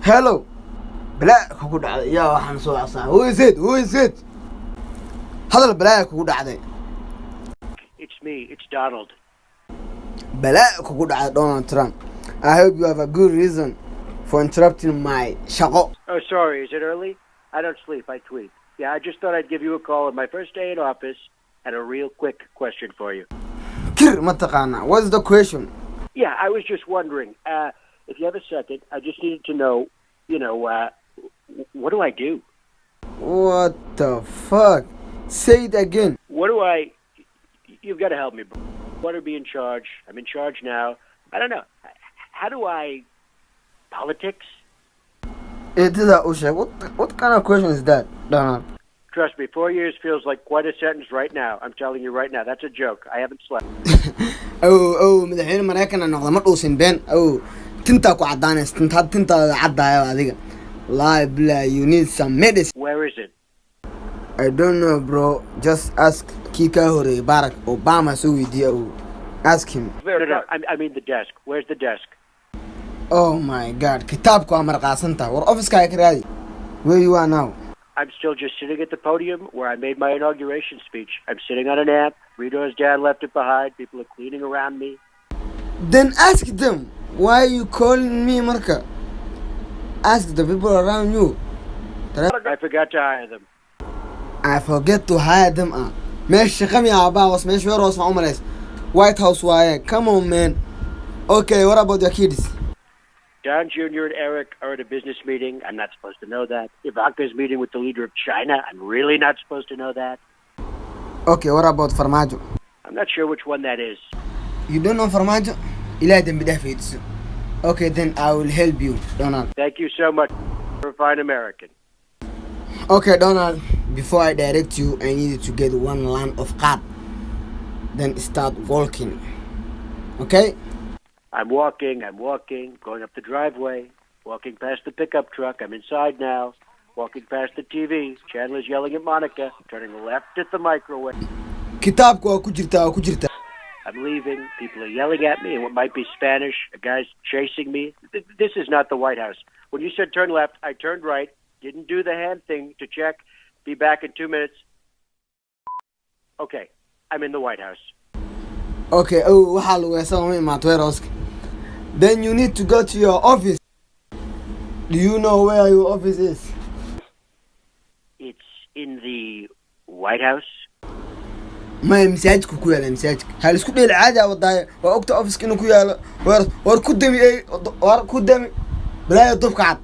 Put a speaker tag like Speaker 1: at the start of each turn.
Speaker 1: Hello. Black kugu dhacday yaa waxaan soo asaa. Who is it? Who is it? Hadal black kugu dhacday.
Speaker 2: It's me. It's Donald.
Speaker 1: Black kugu dhacday Donald Trump. I hope you have a good reason for interrupting my shaqo.
Speaker 2: Oh, sorry. Is it early? I don't sleep. I tweet. Yeah, I just thought I'd give you a call on my first day in office. Had a real quick question for you.
Speaker 1: Kir mataqana. What's the question?
Speaker 2: Yeah, I was just wondering. If you have a second, I just needed to know, what do I do?
Speaker 1: What the fuck? Say it again.
Speaker 2: You've got to help me, bro. I want to be in charge. I'm in charge now. I don't know. How do I, politics?
Speaker 1: What kind of question is that, Donald?
Speaker 2: Trust me, 4 years feels like quite a sentence right now. I'm telling you right now. That's a joke. I haven't slept.
Speaker 1: مدحين مراكنا نقدر مرقوسين بين تنتا كعدانس تنتا عدايا هذيك لا بلا you need some medicine.
Speaker 2: Where is it?
Speaker 1: I don't know, bro. Just ask Kika Hore Barack Obama so we deal. Ask him.
Speaker 2: No. I mean the desk. Where's the desk?
Speaker 1: Oh my God. Kitab ko amar qasanta. War office ka ready. Where you are now?
Speaker 2: I'm still just sitting at the podium where I made my inauguration speech. I'm sitting on an amp. Rito's dad left it behind. People are cleaning around me.
Speaker 1: Then ask them. Why are you calling me, Marka? Ask the people around you.
Speaker 2: I forgot to hire them.
Speaker 1: I forget to hire them. ماشي خمي عباوس ماشي ويروس عمرس. White House why? Come on, man. Okay, what about your kids?
Speaker 2: Don Jr. and Eric are at a business meeting. I'm not supposed to know that. Ivanka's meeting with the leader of China. I'm really not supposed to know that.
Speaker 1: Okay, what about Farmajo?
Speaker 2: I'm not sure which one that is.
Speaker 1: You don't know Farmajo? Okay, then I will help you, Donald.
Speaker 2: Thank you so much. For a fine American.
Speaker 1: Okay, Donald, before I direct you, I need you to get one line of cut. Then start walking. Okay?
Speaker 2: I'm walking, going up the driveway, walking past the pickup truck. I'm inside now, walking past the TV. Chandler's yelling at Monica, turning left at the microwave.
Speaker 1: Kitabko kujirta.
Speaker 2: I'm leaving. People are yelling at me in what might be Spanish. A guy's chasing me. This is not the White House. When you said turn left, I turned right. Didn't do the hand thing to check. Be back in 2 minutes. Okay, I'm in the White House.
Speaker 1: Okay, then you need to go to your office. Do you know where your office is?
Speaker 2: It's in the White House.
Speaker 1: ما مساجك كويا مساجك هل اسكت العادة والضايع وقت أوفيس كأنه كويا ور كدمي إيه ور كدمي بلا يضرب قعد